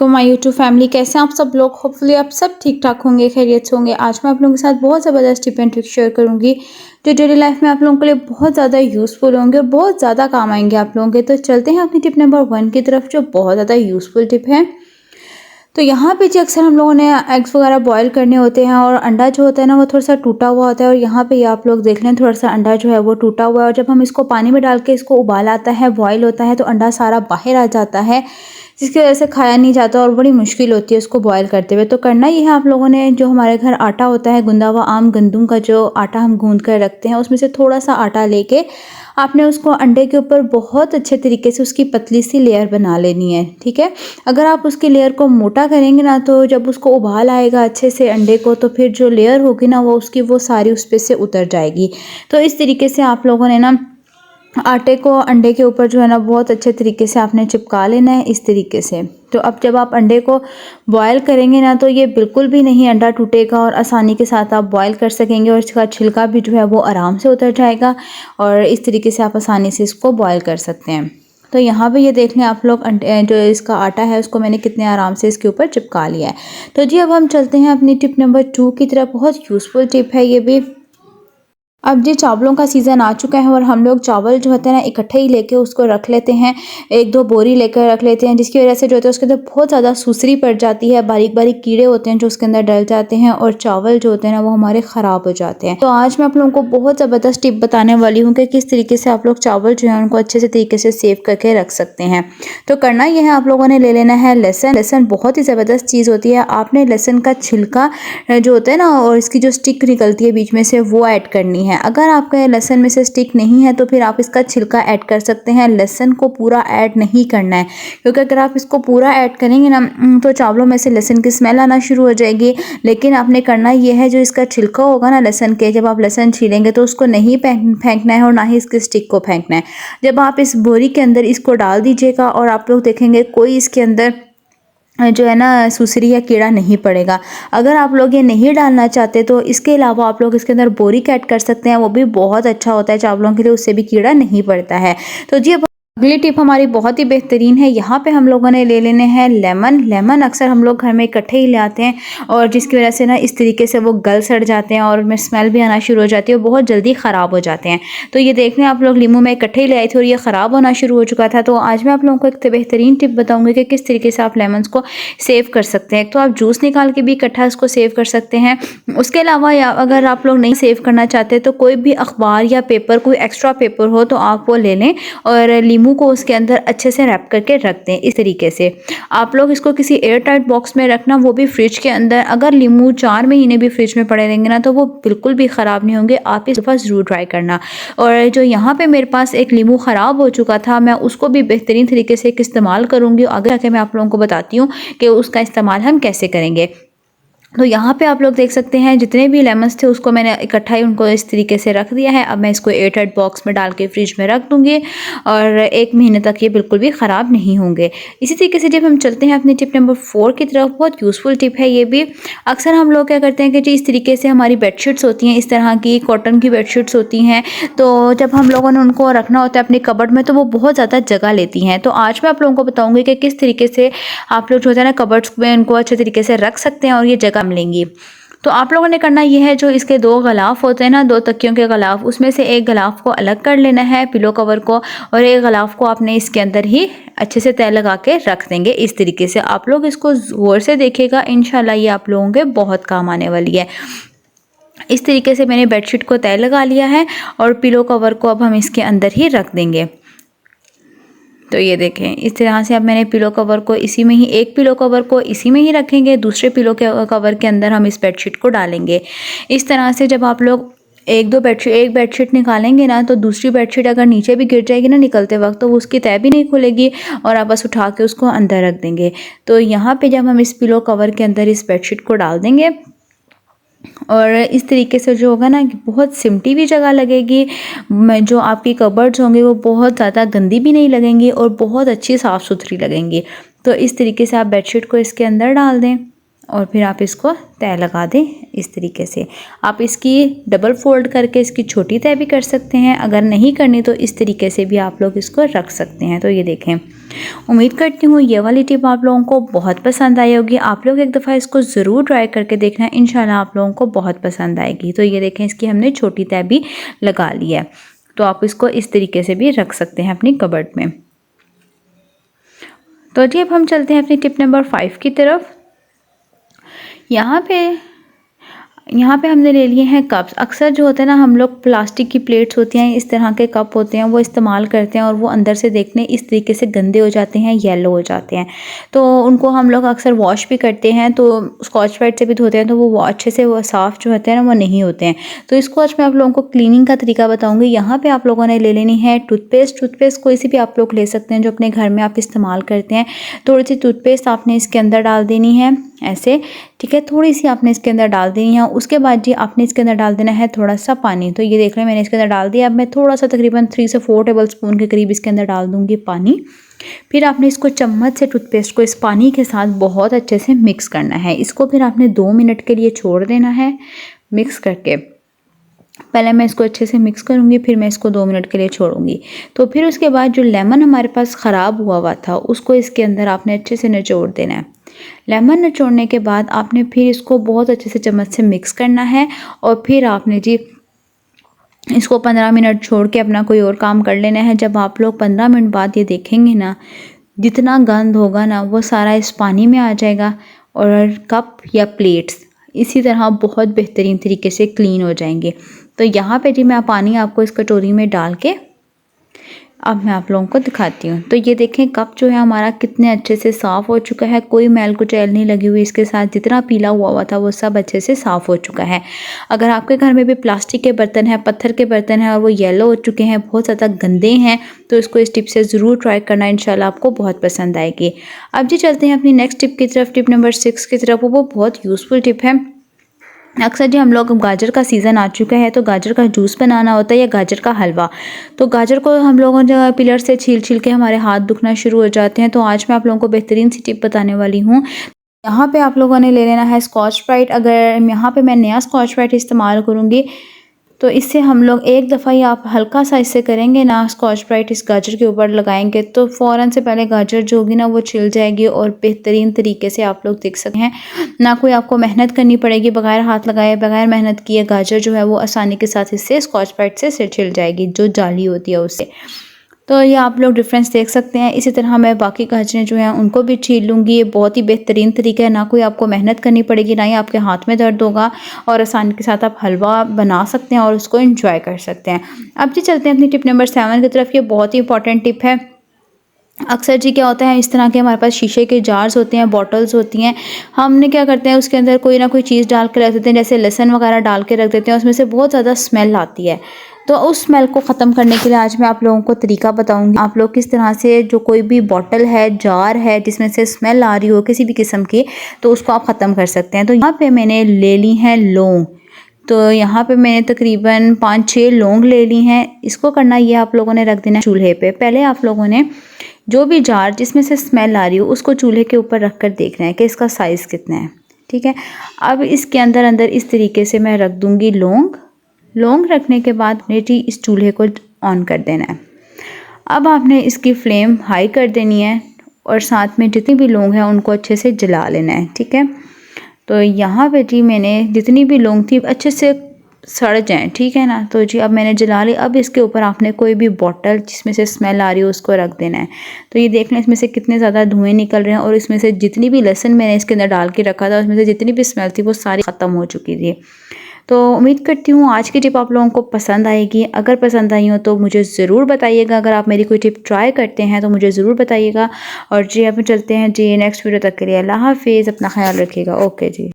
वालेकुम my YouTube family, कैसे हैं आप सब लोग। होपफुली आप सब ठीक ठाक होंगे, खैरियत से होंगे। आज मैं आप लोगों के साथ बहुत ज़बरदस्त टिप एंड ट्रिक शेयर करूंगी जो डेली लाइफ में आप लोगों के लिए बहुत ज़्यादा यूज़फुल होंगे और बहुत ज़्यादा काम आएंगे आप लोगों के। तो चलते हैं अपनी टिप नंबर 1 की तरफ, जो बहुत ज़्यादा यूज़फुल टिप है। तो यहाँ पे जी अक्सर हम लोगों ने एग्स वगैरह बॉईल करने होते हैं और अंडा जो होता है ना वो थोड़ा सा टूटा हुआ होता है, और यहाँ पे ये आप लोग देख लें थोड़ा सा अंडा जो है वो टूटा हुआ है। और जब हम इसको पानी में डाल के इसको उबाल आता है, बॉईल होता है, तो अंडा सारा बाहर आ जाता है, जिसकी वजह से खाया नहीं जाता और बड़ी मुश्किल होती है उसको बॉईल करते हुए। तो करना ये है आप लोगों ने, जो हमारे घर आटा होता है गुंदा हुआ आम गंदम का जो आटा हम गूंद कर रखते हैं, उसमें से थोड़ा सा आटा लेके आपने उसको अंडे के ऊपर बहुत अच्छे तरीके से उसकी पतली सी लेयर बना लेनी है। ठीक है, अगर आप उसकी लेयर को मोटा करेंगे ना, तो जब उसको उबाल आएगा अच्छे से अंडे को, तो फिर जो लेयर होगी ना वो उसकी वो सारी उस पे से उतर जाएगी। तो इस तरीके से आप लोगों ने ना आटे को अंडे के ऊपर जो है ना बहुत अच्छे तरीके से आपने चिपका लेना है इस तरीके से। तो अब जब आप अंडे को बॉयल करेंगे ना, तो ये बिल्कुल भी नहीं अंडा टूटेगा और आसानी के साथ आप बॉयल कर सकेंगे, और इसका छिलका भी जो है वो आराम से उतर जाएगा और इस तरीके से आप आसानी से इसको बॉयल कर सकते हैं। तो यहाँ पे ये देख लें आप लोग जो इसका आटा है उसको मैंने कितने आराम से इसके ऊपर चिपका लिया है। तो जी अब हम चलते हैं अपनी टिप नंबर 2 की तरफ। बहुत यूज़फुल टिप है ये भी। अब जी चावलों का सीज़न आ चुका है और हम लोग चावल जो होते हैं ना इकट्ठे ही लेके उसको रख लेते हैं, 1-2 बोरी लेकर रख लेते हैं, जिसकी वजह से जो होता है उसके अंदर बहुत ज़्यादा सुसरी पड़ जाती है, बारीक बारीक कीड़े होते हैं जो उसके अंदर डल जाते हैं और चावल जो होते हैं ना वो हमारे ख़राब हो जाते हैं। तो आज मैं आप लोगों को बहुत ज़बरदस्त टिप बताने वाली हूँ कि किस तरीके से आप लोग चावल जो है उनको अच्छे से तरीके से सेव करके रख सकते हैं। तो करना यह है, आप लोगों ने ले लेना है लहसुन। लहसुन बहुत ही ज़बरदस्त चीज़ होती है। आपने लहसुन का छिलका जो होता है ना और इसकी जो स्टिक निकलती है बीच में से, वो ऐड करनी है। अगर आपके लहसुन में से स्टिक नहीं है तो फिर आप इसका छिलका ऐड कर सकते हैं। लहसुन को पूरा ऐड नहीं करना है, क्योंकि अगर आप इसको पूरा ऐड करेंगे ना तो चावलों में से लहसुन की स्मेल आना शुरू हो जाएगी। लेकिन आपने करना ये है, जो इसका छिलका होगा ना लहसुन के, जब आप लहसुन छीलेंगे तो उसको नहीं फेंकना है और ना ही इसके स्टिक को फेंकना है। जब आप इस बोरी के अंदर इसको डाल दीजिएगा और आप लोग देखेंगे कोई इसके अंदर जो है ना सुसरी या कीड़ा नहीं पड़ेगा। अगर आप लोग ये नहीं डालना चाहते तो इसके अलावा आप लोग इसके अंदर बोरिक ऐड कर सकते हैं, वो भी बहुत अच्छा होता है चावलों के लिए, उससे भी कीड़ा नहीं पड़ता है। तो जी अब अगली टिप हमारी बहुत ही बेहतरीन है। यहाँ पे हम लोगों ने ले लेने हैं लेमन। लेमन अक्सर हम लोग घर में इकट्ठे ही ले आते हैं, और जिसकी वजह से ना इस तरीके से वो गल सड़ जाते हैं और उनमें स्मेल भी आना शुरू हो जाती है और बहुत जल्दी ख़राब हो जाते हैं। तो ये देख लें आप लोग, लीमू में इकट्ठे ही ले आए थे और ये ख़राब होना शुरू हो चुका था। तो आज मैं आप लोगों को एक बेहतरीन टिप बताऊँगी कि किस तरीके से आप लेमन को सेव कर सकते हैं। तो आप जूस निकाल के भी इकट्ठा इसको सेव कर सकते हैं। उसके अलावा या अगर आप लोग नहीं सेव करना चाहते तो कोई भी अखबार या पेपर, कोई एक्स्ट्रा पेपर हो तो आप वो ले लें और लीमू को उसके अंदर अच्छे से रैप करके रख दें। इस तरीके से आप लोग इसको किसी एयर टाइट बॉक्स में रखना, वो भी फ्रिज के अंदर। अगर लीमू 4 महीने भी फ्रिज में पड़े रहेंगे ना तो वो बिल्कुल भी ख़राब नहीं होंगे। आप इस दफ़ा ज़रूर ट्राई करना। और जो यहाँ पे मेरे पास एक लीमू ख़राब हो चुका था, मैं उसको भी बेहतरीन तरीके से इस्तेमाल करूँगी। आगे जाके मैं आप लोगों को बताती हूँ कि उसका इस्तेमाल हम कैसे करेंगे। तो यहाँ पे आप लोग देख सकते हैं जितने भी लेमन्स थे उसको मैंने इकट्ठा ही उनको इस तरीके से रख दिया है। अब मैं इसको एयर टाइट बॉक्स में डाल के फ्रिज में रख दूँगी और 1 महीने तक ये बिल्कुल भी ख़राब नहीं होंगे। इसी तरीके से जब हम चलते हैं अपनी टिप नंबर 4 की तरफ, बहुत यूज़फुल टिप है ये भी। अक्सर हम लोग क्या करते हैं कि जी इस तरीके से हमारी बेडशीट्स होती हैं, इस तरह की कॉटन की बेडशीट्स होती हैं, तो जब हम लोगों ने उनको रखना होता है अपनी कबर्ड में तो वो बहुत ज़्यादा जगह लेती हैं। तो आज मैं आप लोगों को बताऊँगी कि किस तरीके से आप लोग जो होता है ना कबर्ड्स में उनको अच्छे तरीके से रख सकते हैं और ये जगह मिलेंगी। तो आप लोगों ने करना ये है, जो इसके 2 गलाफ होते हैं ना, 2 तकियों के गलाफ, उसमें से एक गलाफ को अलग कर लेना है पिलो कवर को, और एक गलाफ को आपने इसके अंदर ही अच्छे से तय लगा के रख देंगे। इस तरीके से आप लोग इसको गौर से देखिएगा, इंशाल्लाह ये आप लोगों के बहुत काम आने वाली है। इस तरीके से मैंने बेडशीट को तय लगा लिया है और पिलो कवर को अब हम इसके अंदर ही रख देंगे। तो ये देखें इस तरह से अब मैंने पिलो कवर को इसी में ही, एक पिलो कवर को इसी में ही रखेंगे, दूसरे पिलो के कवर के अंदर हम इस बेडशीट को डालेंगे। इस तरह से जब आप लोग एक बेडशीट निकालेंगे ना, तो दूसरी बेडशीट अगर नीचे भी गिर जाएगी ना निकलते वक्त, तो वो उसकी तय भी नहीं खुलेगी और आप बस उठा के उसको अंदर रख देंगे। तो यहाँ पे जब हम इस पिलो कवर के अंदर इस बेडशीट को डाल देंगे और इस तरीके से जो होगा ना, बहुत सिमटी भी जगह लगेगी, जो आपकी कबर्ड्स होंगे वो बहुत ज़्यादा गंदी भी नहीं लगेंगी और बहुत अच्छी साफ़ सुथरी लगेंगी। तो इस तरीके से आप बेडशीट को इसके अंदर डाल दें और फिर आप इसको तय लगा दें इस तरीके से। आप इसकी डबल फोल्ड करके इसकी छोटी तय भी कर सकते हैं, अगर नहीं करनी तो इस तरीके से भी आप लोग इसको रख सकते हैं। तो ये देखें, उम्मीद करती हूँ ये वाली टिप आप लोगों को बहुत पसंद आई होगी। आप लोग एक दफ़ा इसको ज़रूर ट्राई करके देखना, इंशाल्लाह आप लोगों को बहुत पसंद आएगी। तो ये देखें, इसकी हमने छोटी तय भी लगा ली है। तो आप इसको इस तरीके से भी रख सकते हैं अपनी कबर्ड में। तो जी अब हम चलते हैं अपनी टिप नंबर 5 की तरफ। यहाँ पे हमने ले लिए हैं कप्स। अक्सर जो होता है ना, हम लोग प्लास्टिक की प्लेट्स होती हैं, इस तरह के कप होते हैं, वो इस्तेमाल करते हैं और वो अंदर से देखने इस तरीके से गंदे हो जाते हैं, येलो हो जाते हैं। तो उनको हम लोग अक्सर वॉश भी करते हैं, तो स्कॉच ब्राइट से भी धोते हैं, तो वो अच्छे से वो साफ़ जो होते हैं ना वो नहीं होते हैं। तो इसको आज मैं आप लोगों को क्लीनिंग का तरीका बताऊँगी। यहाँ पर आप लोगों ने ले लेनी है टूथपेस्ट कोई सी भी आप लोग ले सकते हैं जो अपने घर में आप इस्तेमाल करते हैं। थोड़ी सी टूथपेस्ट आपने इसके अंदर डाल देनी है ऐसे, ठीक है, थोड़ी सी आपने इसके अंदर डाल देनी है। उसके बाद जी आपने इसके अंदर डाल देना है थोड़ा सा पानी। तो ये देख रहे हैं मैंने इसके अंदर डाल दिया। अब मैं थोड़ा सा तकरीबन 3 से 4 टेबल स्पून के करीब इसके अंदर डाल दूंगी पानी। फिर आपने इसको चम्मच से टूथपेस्ट को इस पानी के साथ बहुत अच्छे से मिक्स करना है। इसको फिर आपने 2 मिनट के लिए छोड़ देना है मिक्स करके। पहले मैं इसको अच्छे से मिक्स करूँगी, फिर मैं इसको 2 मिनट के लिए छोड़ूंगी। तो फिर उसके बाद जो लेमन हमारे पास ख़राब हुआ था उसको इसके अंदर आपने अच्छे से निचोड़ देना है। लेमन निचोड़ने के बाद आपने फिर इसको बहुत अच्छे से चम्मच से मिक्स करना है और फिर आपने जी इसको 15 मिनट छोड़ के अपना कोई और काम कर लेना है। जब आप लोग 15 मिनट बाद ये देखेंगे ना, जितना गंद होगा ना वो सारा इस पानी में आ जाएगा और कप या प्लेट्स इसी तरह बहुत बेहतरीन तरीके से क्लीन हो जाएंगे। तो यहाँ पे जी मैं पानी आपको इस कटोरी में डाल के अब मैं आप लोगों को दिखाती हूँ। तो ये देखें कप जो है हमारा कितने अच्छे से साफ़ हो चुका है, कोई मैल कुचैल नहीं लगी हुई इसके साथ। जितना पीला हुआ था वो सब अच्छे से साफ़ हो चुका है। अगर आपके घर में भी प्लास्टिक के बर्तन हैं, पत्थर के बर्तन हैं और वो येलो हो चुके हैं, बहुत ज़्यादा गंदे हैं, तो इसको इस टिप से ज़रूर ट्राई करना, इंशाल्लाह आपको बहुत पसंद आएगी। अब जी चलते हैं अपनी नेक्स्ट टिप की तरफ, टिप नंबर 6 की तरफ। वो बहुत यूज़फुल टिप है। अक्सर जी हम लोग गाजर का सीज़न आ चुका है तो गाजर का जूस बनाना होता है या गाजर का हलवा। तो गाजर को हम लोगों जो पिलर से छील के हमारे हाथ दुखना शुरू हो जाते हैं। तो आज मैं आप लोगों को बेहतरीन सी टिप बताने वाली हूँ। यहाँ पे आप लोगों ने ले लेना है स्कॉच ब्राइट। अगर यहाँ पे मैं नया स्कॉच ब्राइट इस्तेमाल करूँगी तो इससे हम लोग एक दफ़ा ही आप हल्का सा इससे करेंगे ना, स्कॉच ब्राइट इस गाजर के ऊपर लगाएंगे तो फ़ौरन से पहले गाजर जो होगी ना वो छिल जाएगी और बेहतरीन तरीके से आप लोग देख सकते हैं। ना कोई आपको मेहनत करनी पड़ेगी, बगैर हाथ लगाए बगैर मेहनत किए गाजर जो है वो आसानी के साथ इससे स्कॉच ब्राइट से छिल जाएगी, जो जाली होती है उससे। तो ये आप लोग डिफरेंस देख सकते हैं। इसी तरह मैं बाकी गाजरें जो हैं उनको भी छील लूँगी। ये बहुत ही बेहतरीन तरीका है, ना कोई आपको मेहनत करनी पड़ेगी, ना ही आपके हाथ में दर्द होगा और आसानी के साथ आप हलवा बना सकते हैं और उसको एंजॉय कर सकते हैं। अब जी चलते हैं अपनी टिप नंबर 7 की तरफ। ये बहुत ही इंपॉर्टेंट टिप है। अक्सर जी क्या होता है, इस तरह के हमारे पास शीशे के जार्स होते हैं, बॉटल्स होती हैं, हमने क्या करते हैं उसके अंदर कोई ना कोई चीज़ डाल के रख देते हैं, जैसे लहसुन वगैरह डाल के रख देते हैं, उसमें से बहुत ज़्यादा स्मेल आती है। तो उस स्मेल को ख़त्म करने के लिए आज मैं आप लोगों को तरीका बताऊंगी। आप लोग किस तरह से जो कोई भी बॉटल है, जार है जिसमें से स्मेल आ रही हो किसी भी किस्म की, तो उसको आप ख़त्म कर सकते हैं। तो यहाँ पे मैंने ले ली हैं लौंग। तो यहाँ पे मैंने तकरीबन 5-6 लौंग ले ली हैं। इसको करना ये आप लोगों ने रख देना चूल्हे पे। पहले आप लोगों ने जो भी जार जिसमें से स्मेल आ रही हो उसको चूल्हे के ऊपर रख कर देखना है कि इसका साइज़ कितना है, ठीक है। अब इसके अंदर इस तरीके से मैं रख दूँगी लौंग रखने के बाद जी इस चूल्हे को ऑन कर देना है। अब आपने इसकी फ्लेम हाई कर देनी है और साथ में जितनी भी लौंग हैं उनको अच्छे से जला लेना है, ठीक है। तो यहाँ पे जी मैंने जितनी भी लौंग थी अच्छे से सड़ जाएं, ठीक है ना। तो जी अब मैंने जला ली। अब इसके ऊपर आपने कोई भी बॉटल जिसमें से स्मेल आ रही हो उसको रख देना है। तो ये देख लें इसमें से कितने ज़्यादा धुएँ निकल रहे हैं और इसमें से जितनी भी लहसुन मैंने इसके अंदर डाल के रखा था उसमें से जितनी भी स्मेल थी वो सारी ख़त्म हो चुकी थी। तो उम्मीद करती हूँ आज की टिप आप लोगों को पसंद आएगी। अगर पसंद आई हो तो मुझे ज़रूर बताइएगा। अगर आप मेरी कोई टिप ट्राई करते हैं तो मुझे ज़रूर बताइएगा। और जी अब चलते हैं जी नेक्स्ट वीडियो तक के लिए अल्लाह हाफिज़, अपना ख्याल रखिएगा। ओके जी।